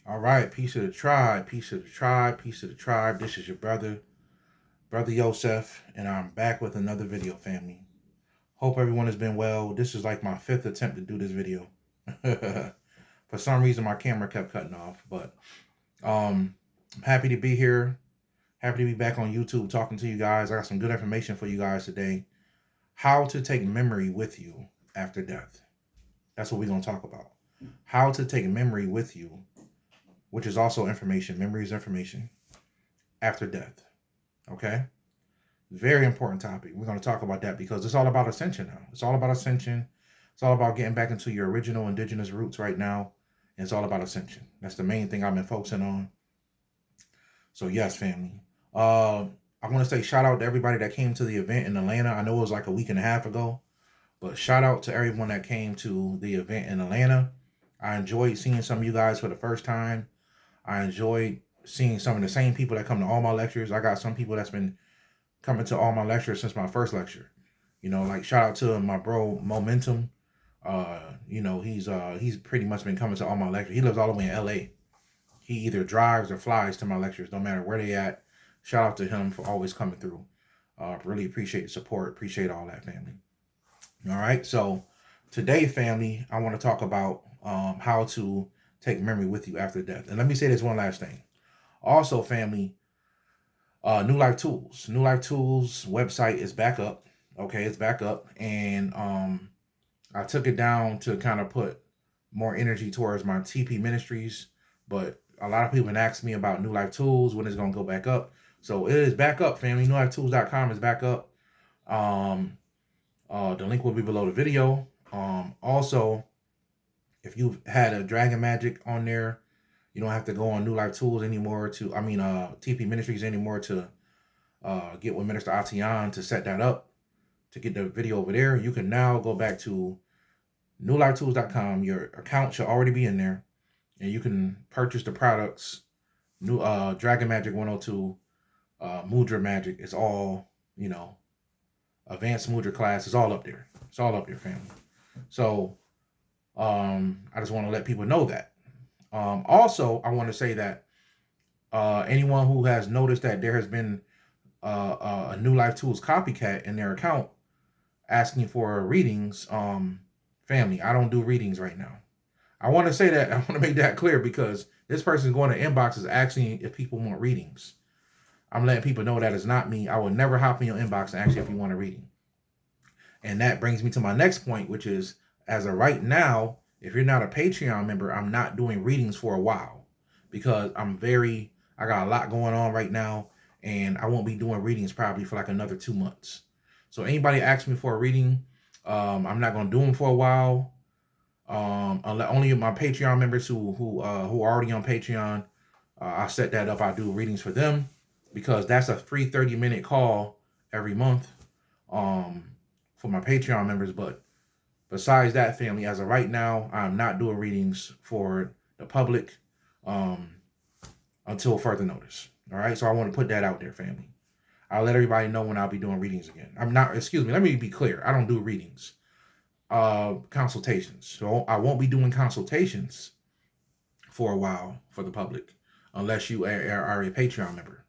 All right, peace of the tribe, peace of the tribe, peace of the tribe. This is your brother Yosef, and I'm back with another video, family. Hope everyone has been well. This is like my fifth attempt to do this video. For some reason, my camera kept cutting off, but I'm happy to be here. Happy to be back on YouTube talking to you guys. I got some good information for you guys today. How to take memory with you after death. That's what we're going to talk about. How to take memory with you, which is also information. Memory is information after death. Okay? Very important topic. We're going to talk about that because it's all about ascension now. It's all about ascension. It's all about getting back into your original indigenous roots right now. And it's all about ascension. That's the main thing I've been focusing on. So yes, family. I want to say shout out to everybody that came to the event in Atlanta. I know it was like a week and a half ago, but shout out to everyone that came to the event in Atlanta. I enjoyed seeing some of you guys for the first time. I enjoyed seeing some of the same people that come to all my lectures. I got some people that's been coming to all my lectures since my first lecture. You know, like shout out to my bro Momentum. He's pretty much been coming to all my lectures. He lives all the way in LA. He either drives or flies to my lectures, no matter where they at. Shout out to him for always coming through. Really appreciate the support. Appreciate all that, family. All right. So today, family, I want to talk about how to take memory with you after death. And let me say this one last thing. Also, family, New Life Tools. New Life Tools website is back up. Okay, it's back up. And I took it down to kind of put more energy towards my TP ministries. But a lot of people have asked me about New Life Tools, when it's going to go back up. So it is back up, family. NewLifeTools.com is back up. The link will be below the video. Also, if you've had a Dragon Magic on there, you don't have to go on New Life Tools anymore TP Ministries anymore to get with Minister Atiyan to set that up, to get the video over there. You can now go back to NewLifeTools.com. Your account should already be in there, and you can purchase the products. New Dragon Magic 102, Mudra Magic. It's all, advanced Mudra class. It's all up there. It's all up there, family. So I just want to let people know that. Also, I want to say that anyone who has noticed that there has been a New Life Tools copycat in their account asking for readings, family, I don't do readings right now. I want to say that. I want to make that clear because this person is going to inboxes asking if people want readings. I'm letting people know that it's not me. I will never hop in your inbox and ask you if you want a reading. And that brings me to my next point, which is, as of right now, if you're not a Patreon member, I'm not doing readings for a while because I got a lot going on right now, and I won't be doing readings probably for like another 2 months. So anybody asks me for a reading, I'm not going to do them for a while. Only my Patreon members who are already on Patreon, I set that up. I do readings for them because that's a free 30-minute call every month for my Patreon members. But besides that, family, as of right now, I'm not doing readings for the public until further notice. All right, so I want to put that out there, family. I'll let everybody know when I'll be doing readings again. Let me be clear. I don't do readings. Consultations. So I won't be doing consultations for a while for the public unless you are a Patreon member.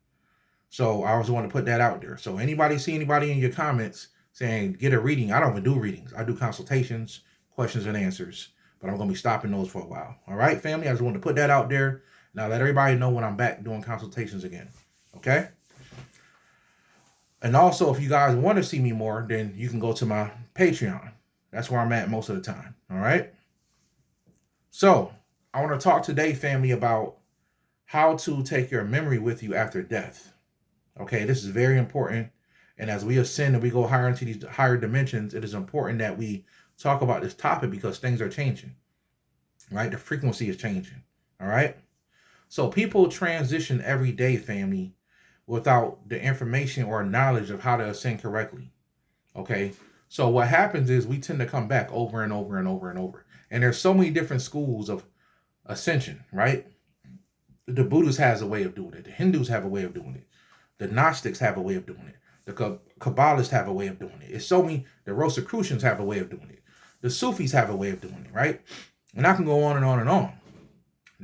So I also want to put that out there. So see anybody in your comments saying get a reading, I don't even do readings. I do consultations, questions and answers, but I'm going to be stopping those for a while. All right, family, I just want to put that out there. Now let everybody know when I'm back doing consultations again. Okay? And also, if you guys want to see me more, then you can go to my Patreon. That's where I'm at most of the time. All right. So I want to talk today, family, about how to take your memory with you after death. Okay. This is very important. And as we ascend and we go higher into these higher dimensions, it is important that we talk about this topic because things are changing. Right. The frequency is changing. All right. So people transition every day, family, without the information or knowledge of how to ascend correctly. Okay. So what happens is we tend to come back over and over and over and over. And there's so many different schools of ascension, right? The Buddhists has a way of doing it. The Hindus have a way of doing it. The Gnostics have a way of doing it. The Kabbalists have a way of doing it. It's so many. The Rosicrucians have a way of doing it. The Sufis have a way of doing it, right? And I can go on and on and on.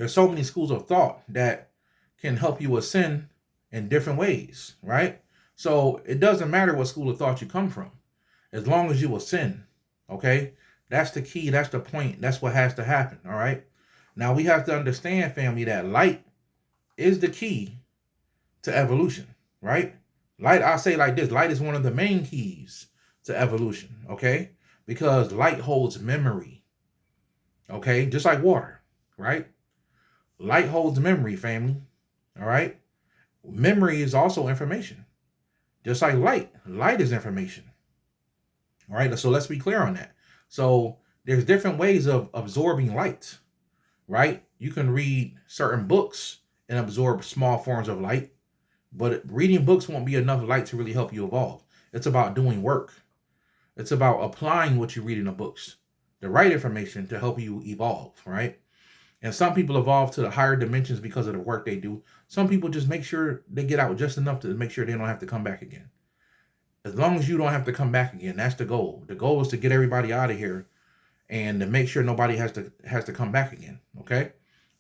There's so many schools of thought that can help you ascend in different ways, right? So it doesn't matter what school of thought you come from, as long as you ascend, okay? That's the key. That's the point. That's what has to happen, all right? Now we have to understand, family, that light is the key to evolution, right? Light, I say like this, light is one of the main keys to evolution, okay? Because light holds memory, okay? Just like water, right? Light holds memory, family, all right? Memory is also information. Just like light is information, all right? So let's be clear on that. So there's different ways of absorbing light, right? You can read certain books and absorb small forms of light, but reading books won't be enough light to really help you evolve. It's about doing work. It's about applying what you read in the books, the right information to help you evolve, right? And some people evolve to the higher dimensions because of the work they do. Some people just make sure they get out just enough to make sure they don't have to come back again. As long as you don't have to come back again, that's the goal. The goal is to get everybody out of here and to make sure nobody has to come back again, okay?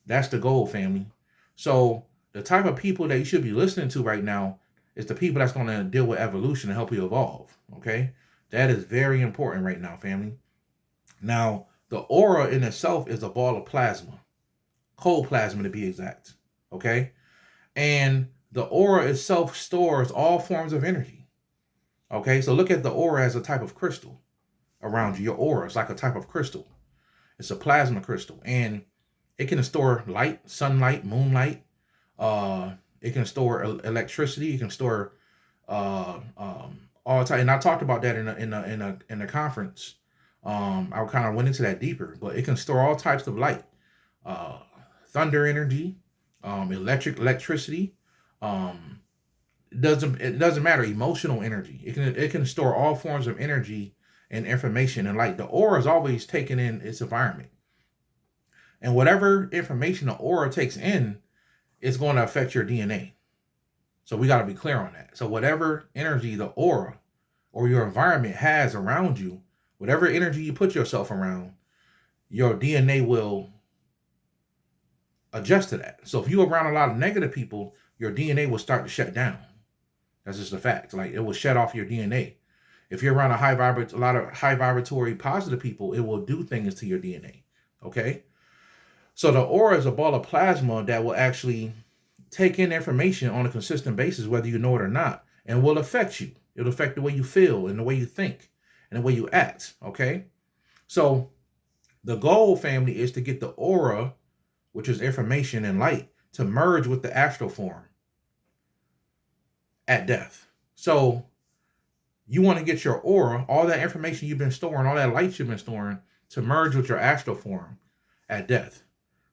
That's the goal, family. So the type of people that you should be listening to right now is the people that's going to deal with evolution and help you evolve, okay? That is very important right now, family. Now, the aura in itself is a ball of plasma, cold plasma to be exact, okay? And the aura itself stores all forms of energy, okay? So look at the aura as a type of crystal around you. Your aura is like a type of crystal. It's a plasma crystal, and it can store light, sunlight, moonlight. It can store electricity. It can store all time. And I talked about that in the conference. I kind of went into that deeper, but it can store all types of light, thunder energy, electricity. It doesn't matter. Emotional energy. It can store all forms of energy and information. And like the aura is always taking in its environment, and whatever information the aura takes in is going to affect your DNA. So we got to be clear on that. So whatever energy the aura or your environment has around you, whatever energy you put yourself around, your DNA will adjust to that. So if you're around a lot of negative people, your DNA will start to shut down. That's just a fact. Like it will shut off your DNA. If you're around a lot of high vibratory positive people, it will do things to your DNA. Okay? So the aura is a ball of plasma that will actually take in information on a consistent basis, whether you know it or not, and will affect you. It'll affect the way you feel and the way you think and the way you act. Okay? So the goal, family, is to get the aura, which is information and light, to merge with the astral form at death. So you want to get your aura, all that information you've been storing, all that light you've been storing, to merge with your astral form at death.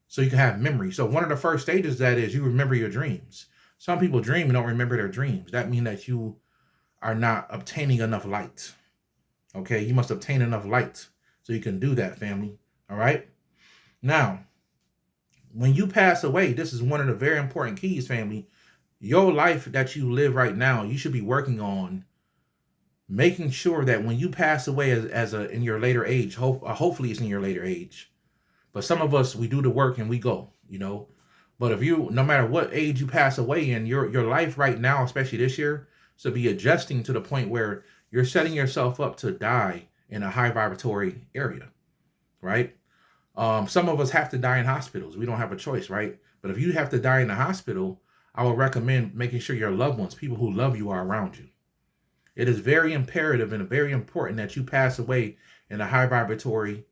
So you can have memory. So one of the first stages of that is you remember your dreams. Some people dream and don't remember their dreams. That means that you are not obtaining enough light. Okay, you must obtain enough light so you can do that, family. All right? Now, when you pass away, this is one of the very important keys, family. Your life that you live right now, you should be working on making sure that when you pass away in your later age, hopefully it's in your later age. But some of us, we do the work and we go, But if no matter what age you pass away in, your life right now, especially this year, should be adjusting to the point where you're setting yourself up to die in a high vibratory area, right? Some of us have to die in hospitals. We don't have a choice, right? But if you have to die in a hospital, I would recommend making sure your loved ones, people who love you, are around you. It is very imperative and very important that you pass away in a high vibratory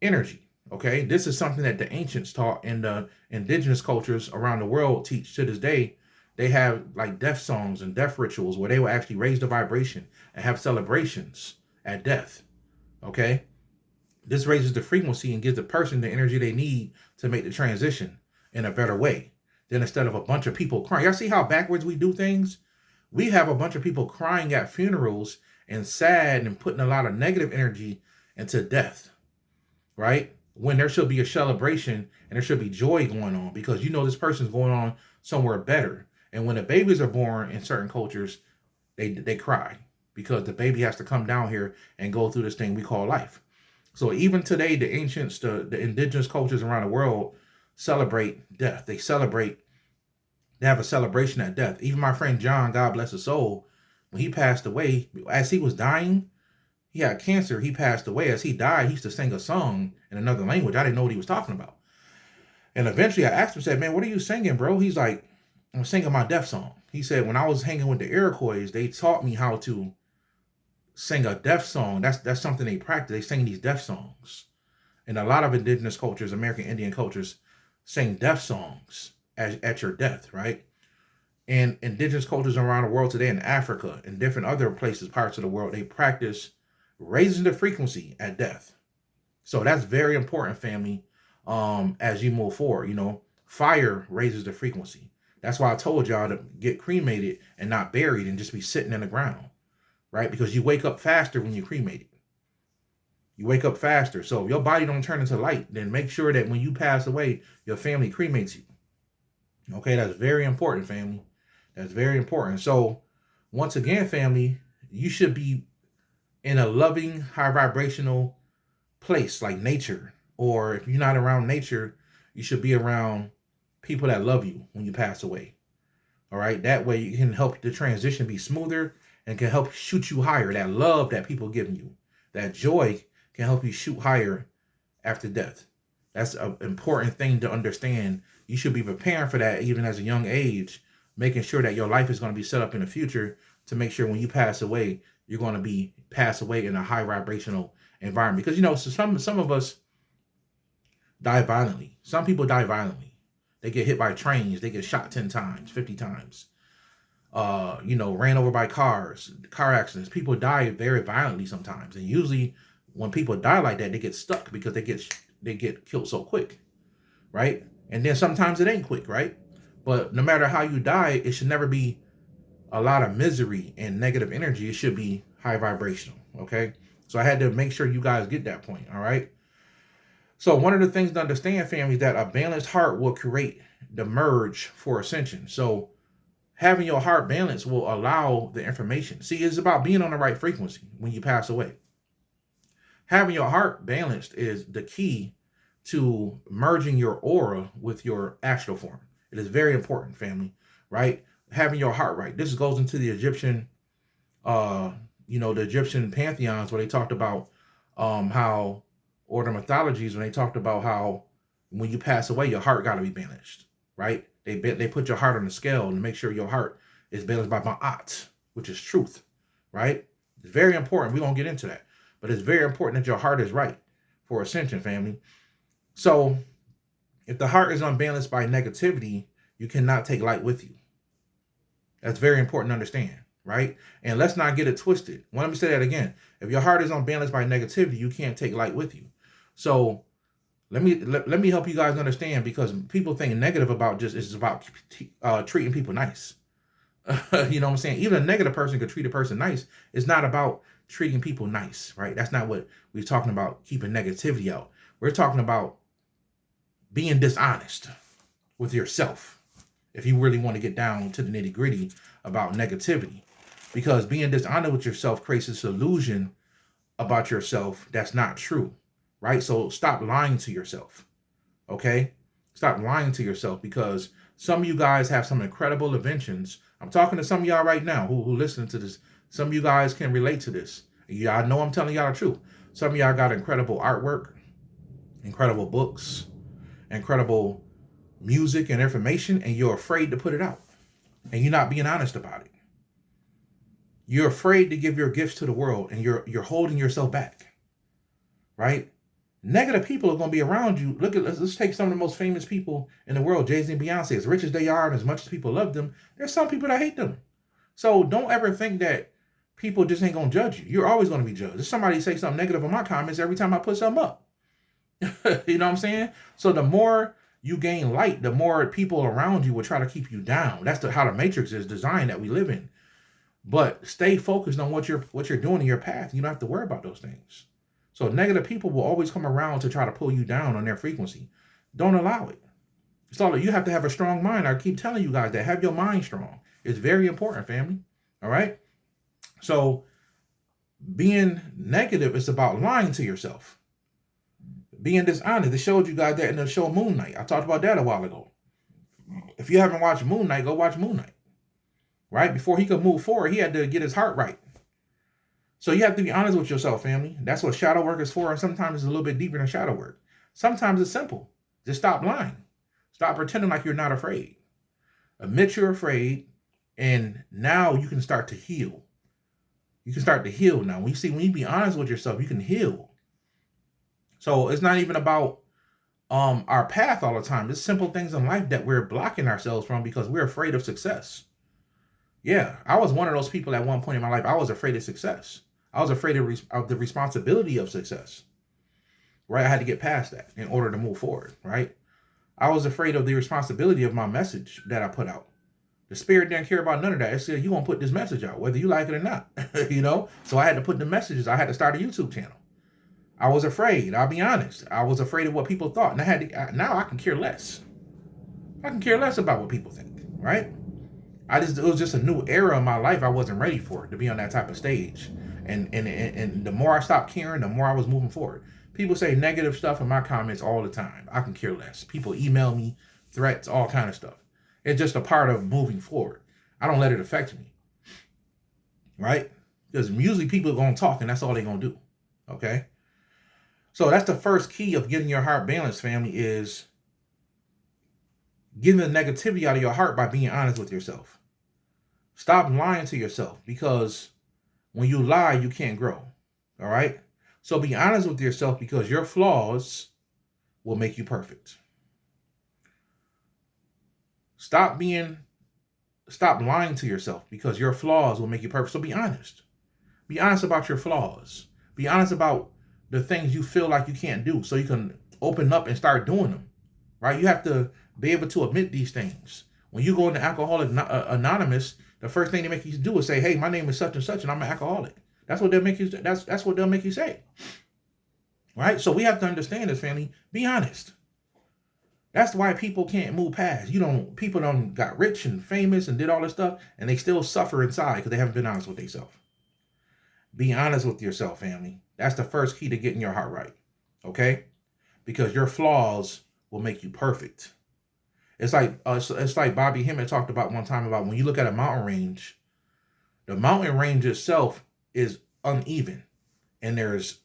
energy. Okay, this is something that the ancients taught, and the indigenous cultures around the world teach to this day. They have like death songs and death rituals where they will actually raise the vibration and have celebrations at death. Okay, this raises the frequency and gives the person the energy they need to make the transition in a better way. Then instead of a bunch of people crying, y'all see how backwards we do things? We have a bunch of people crying at funerals and sad and putting a lot of negative energy into death, right? When there should be a celebration and there should be joy going on, because this person's going on somewhere better. And when the babies are born in certain cultures, they cry because the baby has to come down here and go through this thing we call life. So even today, the ancients, the indigenous cultures around the world celebrate death. They have a celebration at death. Even my friend John, God bless his soul, when he passed away, as he was dying, he had cancer. He passed away. As he died, he used to sing a song in another language. I didn't know what he was talking about. And eventually I asked him, said, man, what are you singing, bro? He's like, I'm singing my death song. He said, when I was hanging with the Iroquois, they taught me how to sing a death song. That's something they practice. They sing these death songs. And a lot of indigenous cultures, American Indian cultures, sing death songs at your death, right? And indigenous cultures around the world today, in Africa and different other places, parts of the world, they practice raising the frequency at death. So that's very important, family. As you move forward, fire raises the frequency. That's why I told y'all to get cremated and not buried and just be sitting in the ground, right? Because you wake up faster when you're cremated. You wake up faster. So if your body don't turn into light, then make sure that when you pass away, your family cremates you. Okay, that's very important, family. That's very important. So once again, family, you should be in a loving, high vibrational place like nature. Or if you're not around nature, you should be around people that love you when you pass away. All right. That way you can help the transition be smoother and can help shoot you higher. That love that people give you, that joy can help you shoot higher after death. That's an important thing to understand. You should be preparing for that even as a young age, making sure that your life is going to be set up in the future to make sure when you pass away, you're going to be pass away in a high vibrational environment. Because, so some of us die violently. Some people die violently. They get hit by trains. They get shot 10 times, 50 times. Ran over by cars, car accidents. People die very violently sometimes. And usually when people die like that, they get stuck because they get killed so quick, right? And then sometimes it ain't quick, right? But no matter how you die, it should never be a lot of misery and negative energy. It should be high vibrational, okay? So I had to make sure you guys get that point, all right? So one of the things to understand, family, is that a balanced heart will create the merge for ascension. So having your heart balanced will allow the information. See, it's about being on the right frequency when you pass away. Having your heart balanced is the key to merging your aura with your astral form. It is very important, family, right? Having your heart right. This goes into the Egyptian, the Egyptian pantheons where they talked about how, or the mythologies when they talked about how when you pass away, your heart got to be balanced, right? They put your heart on the scale and make sure your heart is balanced by ma'at, which is truth, right? It's very important. We won't get into that, but it's very important that your heart is right for ascension, family. So if the heart is unbalanced by negativity, you cannot take light with you. That's very important to understand, right? And let's not get it twisted. Let me say that again. If your heart is unbalanced by negativity, you can't take light with you. So let me help you guys understand, because people think negative about it's about treating people nice. You know what I'm saying? Even a negative person could treat a person nice. It's not about treating people nice, right? That's not what we're talking about, keeping negativity out. We're talking about being dishonest with yourself. If you really want to get down to the nitty gritty about negativity, because being dishonest with yourself creates this illusion about yourself that's not true, right? So stop lying to yourself, okay? Stop lying to yourself, because some of you guys have some incredible inventions. I'm talking to some of y'all right now who listen to this. Some of you guys can relate to this. Y'all know I'm telling y'all the truth. Some of y'all got incredible artwork, incredible books, incredible music and information, and you're afraid to put it out. And you're not being honest about it. You're afraid to give your gifts to the world, and you're holding yourself back, right? Negative people are going to be around you. Let's take some of the most famous people in the world, Jay-Z and Beyonce. As rich as they are and as much as people love them, there's some people that hate them. So don't ever think that people just ain't going to judge you. You're always going to be judged. If somebody say something negative in my comments every time I put something up. You know what I'm saying? So the more you gain light, the more people around you will try to keep you down. That's how the matrix is designed that we live in. But stay focused on what you're doing in your path. You don't have to worry about those things. So negative people will always come around to try to pull you down on their frequency. Don't allow it. It's all, you have to have a strong mind. I keep telling you guys that. Have your mind strong. It's very important, family. All right? So being negative is about lying to yourself. being dishonest. They showed you guys that in the show Moon Knight. I talked about that a while ago. If you haven't watched Moon Knight, go watch Moon Knight. Right? Before he could move forward, he had to get his heart right. So you have to be honest with yourself, family. That's what shadow work is for. And sometimes it's a little bit deeper than shadow work. Sometimes it's simple. Just stop lying. Stop pretending like you're not afraid. Admit you're afraid, and now you can start to heal. You can start to heal now. When you be honest with yourself, you can heal. So it's not even about our path all the time. It's simple things in life that we're blocking ourselves from because we're afraid of success. Yeah, I was one of those people at one point in my life. I was afraid of success. I was afraid of the responsibility of success. Right? I had to get past that in order to move forward. Right? I was afraid of the responsibility of my message that I put out. The spirit didn't care about none of that. It said, you're going to put this message out, whether you like it or not. So I had to put the messages. I had to start a YouTube channel. I was afraid. I'll be honest. I was afraid of what people thought. And now I can care less. I can care less about what people think. Right? It was just a new era in my life. I wasn't ready for it, to be on that type of stage. And the more I stopped caring, the more I was moving forward. People say negative stuff in my comments all the time. I can care less. People email me threats, all kind of stuff. It's just a part of moving forward. I don't let it affect me. Right? Because usually people are going to talk and that's all they're going to do. Okay? So that's the first key of getting your heart balanced, family, is getting the negativity out of your heart by being honest with yourself. Stop lying to yourself, because when you lie, you can't grow. All right? So be honest with yourself, because your flaws will make you perfect. Stop lying to yourself, because your flaws will make you perfect. So be honest. Be honest about your flaws. Be honest about the things you feel like you can't do, so you can open up and start doing them. Right? You have to be able to admit these things. When you go into Alcoholics Anonymous, the first thing they make you do is say, hey, my name is such and such and I'm an alcoholic. That's what they'll make you. That's what they'll make you say. Right? So we have to understand this, family. Be honest. That's why people can't move past. People don't got rich and famous and did all this stuff, and they still suffer inside because they haven't been honest with themselves. Be honest with yourself, family. That's the first key to getting your heart right. Okay? Because your flaws will make you perfect. It's like Bobby Hemmett talked about one time, about when you look at a mountain range, the mountain range itself is uneven, and there's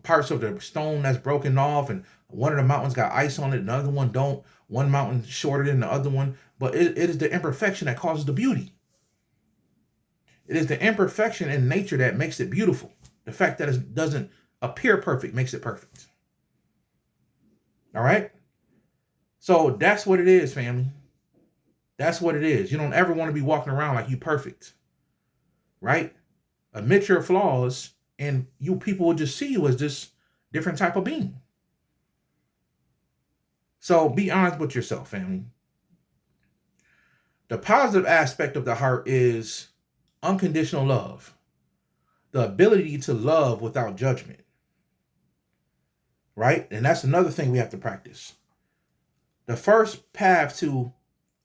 parts of the stone that's broken off, and one of the mountains got ice on it, and the other one don't. One mountain shorter than the other one, but it is the imperfection that causes the beauty. It is the imperfection in nature that makes it beautiful. The fact that it doesn't appear perfect makes it perfect. All right? So that's what it is, family. That's what it is. You don't ever want to be walking around like you perfect. Right? Admit your flaws, and people will just see you as this different type of being. So be honest with yourself, family. The positive aspect of the heart is unconditional love. The ability to love without judgment. Right? And that's another thing we have to practice. The first path to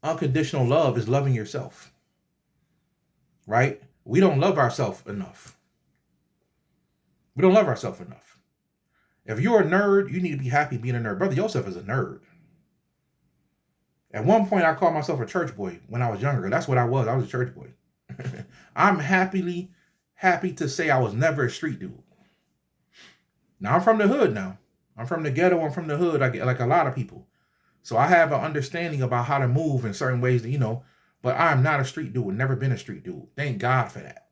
unconditional love is loving yourself. Right? We don't love ourselves enough. We don't love ourselves enough. If you're a nerd, you need to be happy being a nerd. Brother Joseph is a nerd. At one point, I called myself a church boy when I was younger. That's what I was. I was a church boy. I'm happy to say I was never a street dude. Now, I'm from the hood now. I'm from the ghetto. I'm from the hood, like a lot of people. So I have an understanding about how to move in certain ways that, but I'm not a street dude. Never been a street dude. Thank God for that.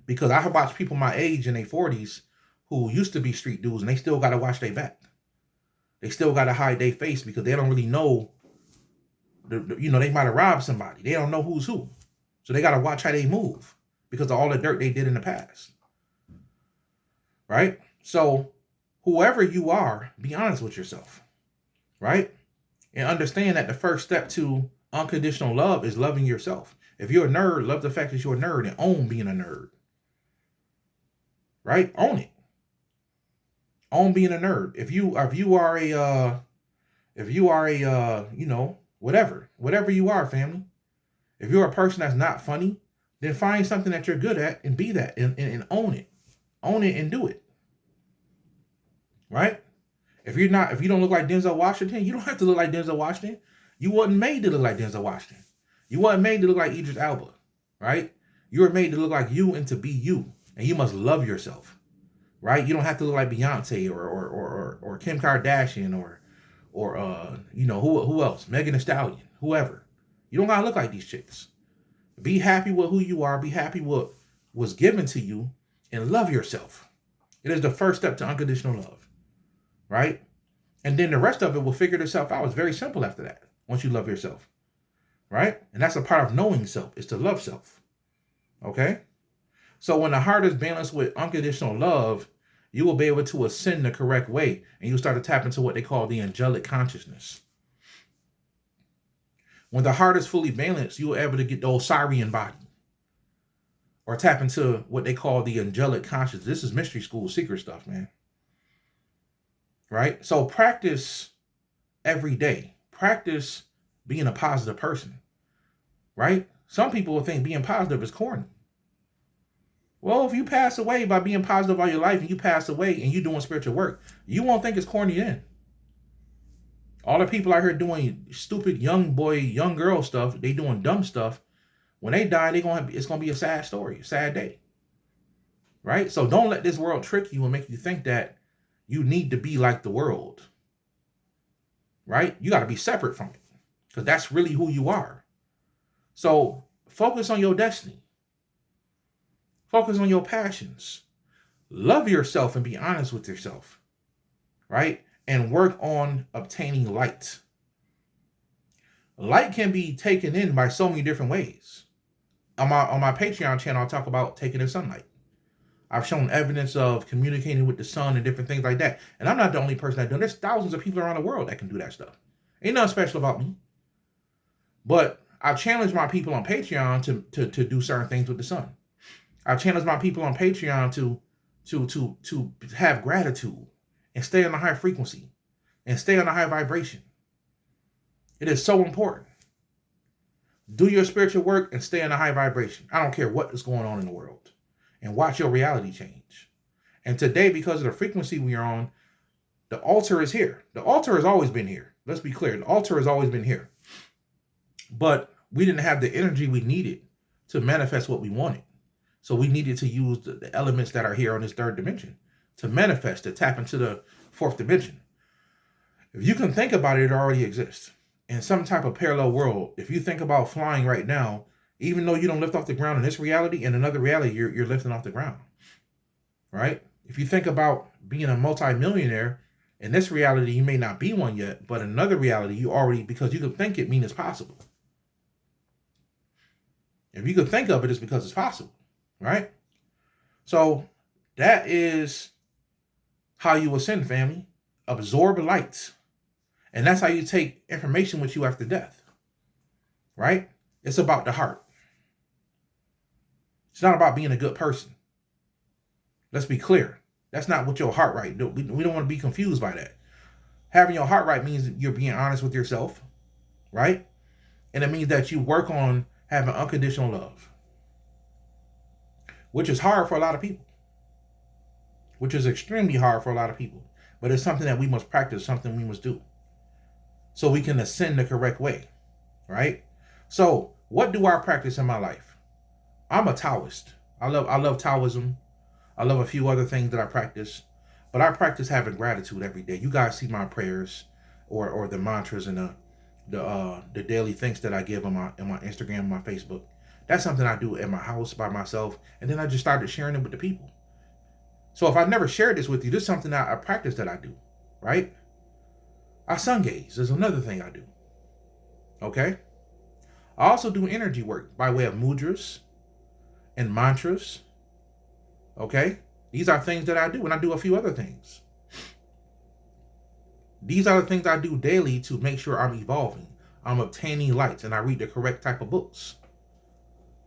Because I have watched people my age in their 40s who used to be street dudes, and they still got to watch their back. They still got to hide their face because they don't really know, they might have robbed somebody. They don't know who's who. So they got to watch how they move because of all the dirt they did in the past. Right? So whoever you are, be honest with yourself. Right? And understand that the first step to unconditional love is loving yourself. If you're a nerd, love the fact that you're a nerd and own being a nerd. Right? Own it. Own being a nerd. If you are a whatever you are, family. If you're a person that's not funny, then find something that you're good at and be that and own it. Own it and do it. right? If you don't look like Denzel Washington, you don't have to look like Denzel Washington. You wasn't made to look like Denzel Washington. You wasn't made to look like Idris Elba, right? You were made to look like you and to be you, and you must love yourself, right? You don't have to look like Beyonce or Kim Kardashian or who else, Megan Thee Stallion, whoever. You don't gotta look like these chicks. Be happy with who you are. Be happy with what was given to you, and love yourself. It is the first step to unconditional love, right? And then the rest of it will figure itself out. It's very simple after that. Once you love yourself, right? And that's a part of knowing self, is to love self. Okay? So when the heart is balanced with unconditional love, you will be able to ascend the correct way, and you'll start to tap into what they call the angelic consciousness. When the heart is fully balanced, you'll be able to get the Osirian body, or tap into what they call the angelic consciousness. This is mystery school secret stuff, man. Right? So practice every day. Practice being a positive person. Right? Some people will think being positive is corny. Well, if you pass away by being positive all your life, and you pass away and you doing spiritual work, you won't think it's corny then. All the people out here doing stupid young boy, young girl stuff, they doing dumb stuff. When they die, it's gonna be a sad story, a sad day. Right? So don't let this world trick you and make you think that you need to be like the world. Right? You got to be separate from it, because that's really who you are. So focus on your destiny. Focus on your passions. Love yourself and be honest with yourself. Right? And work on obtaining light. Light can be taken in by so many different ways. On my Patreon channel, I'll talk about taking in sunlight. I've shown evidence of communicating with the sun and different things like that. And I'm not the only person that does it. There's thousands of people around the world that can do that stuff. Ain't nothing special about me. But I challenge my people on Patreon to do certain things with the sun. I challenge my people on Patreon to have gratitude and stay on a high frequency and stay on a high vibration. It is so important. Do your spiritual work and stay on a high vibration. I don't care what is going on in the world. And watch your reality change. And today, because of the frequency we are on, the altar is here. The altar has always been here. Let's be clear. The altar has always been here. But we didn't have the energy we needed to manifest what we wanted. So we needed to use the elements that are here on this third dimension to manifest, to tap into the fourth dimension. If you can think about it, it already exists. In some type of parallel world, if you think about flying right now, even though you don't lift off the ground in this reality, in another reality, you're lifting off the ground, right? If you think about being a multi-millionaire, in this reality, you may not be one yet, but in another reality, you already, because you can think it, means it's possible. If you can think of it, it's because it's possible, right? So that is how you ascend, family. Absorb light. And that's how you take information with you after death, right? It's about the heart. It's not about being a good person. Let's be clear. That's not what your heart right do. We don't want to be confused by that. Having your heart right means you're being honest with yourself, right? And it means that you work on having unconditional love, which is hard for a lot of people, which is extremely hard for a lot of people. But it's something that we must practice, something we must do, so we can ascend the correct way, right? So what do I practice in my life? I'm a Taoist. I love Taoism. I love a few other things that I practice, but I practice having gratitude every day. You guys see my prayers or the mantras and the daily things that I give on my Instagram and my Facebook. That's something I do in my house by myself, and then I just started sharing it with the people. So if I never shared this with you, this is something that I practice that I do, right? I sun gaze is another thing I do. Okay? I also do energy work by way of mudras and mantras. Okay? These are things that I do, and I do a few other things. These are the things I do daily to make sure I'm evolving. I'm obtaining lights, and I read the correct type of books.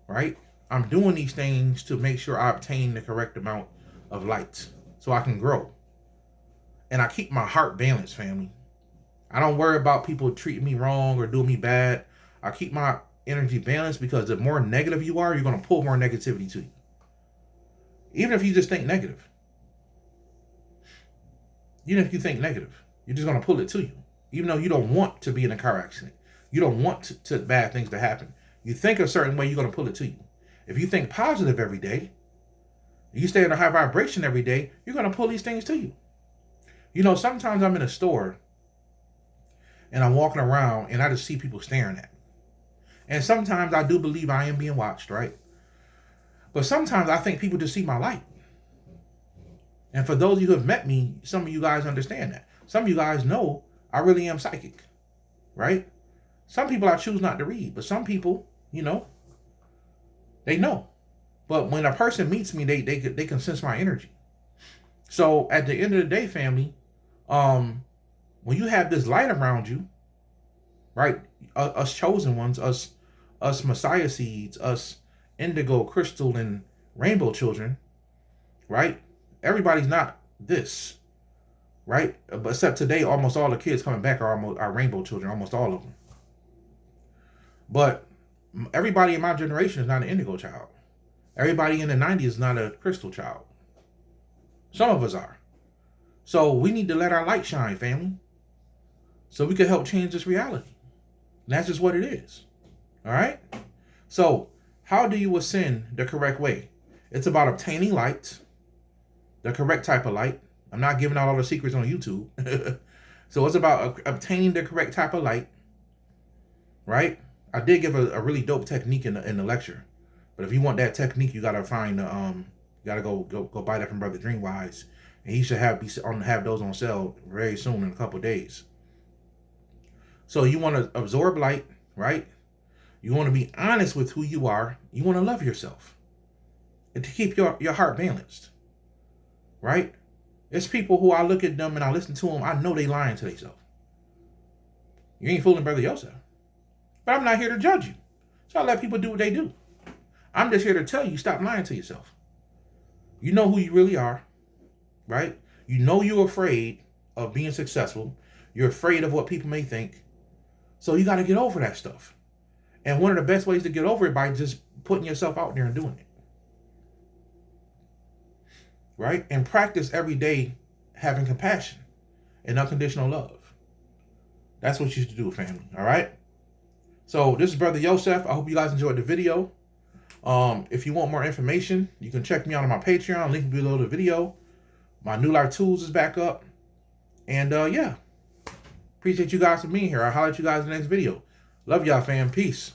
Right? I'm doing these things to make sure I obtain the correct amount of light so I can grow. And I keep my heart balanced, family. I don't worry about people treating me wrong or doing me bad. I keep my energy balanced, because the more negative you are, you're going to pull more negativity to you. Even if you just think negative. Even if you think negative, you're just going to pull it to you. Even though you don't want to be in a car accident. You don't want to bad things to happen. You think a certain way, you're going to pull it to you. If you think positive every day, you stay in a high vibration every day, you're going to pull these things to you. You know, sometimes I'm in a store and I'm walking around and I just see people staring at me. And sometimes I do believe I am being watched, right? But sometimes I think people just see my light. And for those of you who have met me, some of you guys understand that. Some of you guys know I really am psychic, right? Some people I choose not to read, but some people, you know, they know. But when a person meets me, they can sense my energy. So at the end of the day, family, when you have this light around you, right? Us chosen ones, us Messiah seeds, us indigo, crystal, and rainbow children, right? Everybody's not this, right? But except today, almost all the kids coming back are rainbow children, almost all of them. But everybody in my generation is not an indigo child. Everybody in the 90s is not a crystal child. Some of us are. So we need to let our light shine, family, so we can help change this reality. And that's just what it is. All right? So how do you ascend the correct way? It's about obtaining light, the correct type of light. I'm not giving out all the secrets on YouTube. So it's about obtaining the correct type of light, right? I did give a really dope technique in the lecture. But if you want that technique, you gotta find you gotta go buy that from Brother Dreamwise, and he should have those on sale very soon in a couple of days. So you want to absorb light, right? You want to be honest with who you are. You want to love yourself, and to keep your heart balanced, right? It's people who I look at them and I listen to them. I know they lying to themselves. You ain't fooling Brother Yosef, but I'm not here to judge you. So I let people do what they do. I'm just here to tell you, stop lying to yourself. You know who you really are, right? You know you're afraid of being successful. You're afraid of what people may think. So you got to get over that stuff. And one of the best ways to get over it by just putting yourself out there and doing it. Right? And practice every day having compassion and unconditional love. That's what you should do, family. All right? So this is Brother Yosef. I hope you guys enjoyed the video. If you want more information, you can check me out on my Patreon. Link below the video. My New Life Tools is back up. And yeah. Appreciate you guys for being here. I'll holler at you guys in the next video. Love y'all, fam. Peace.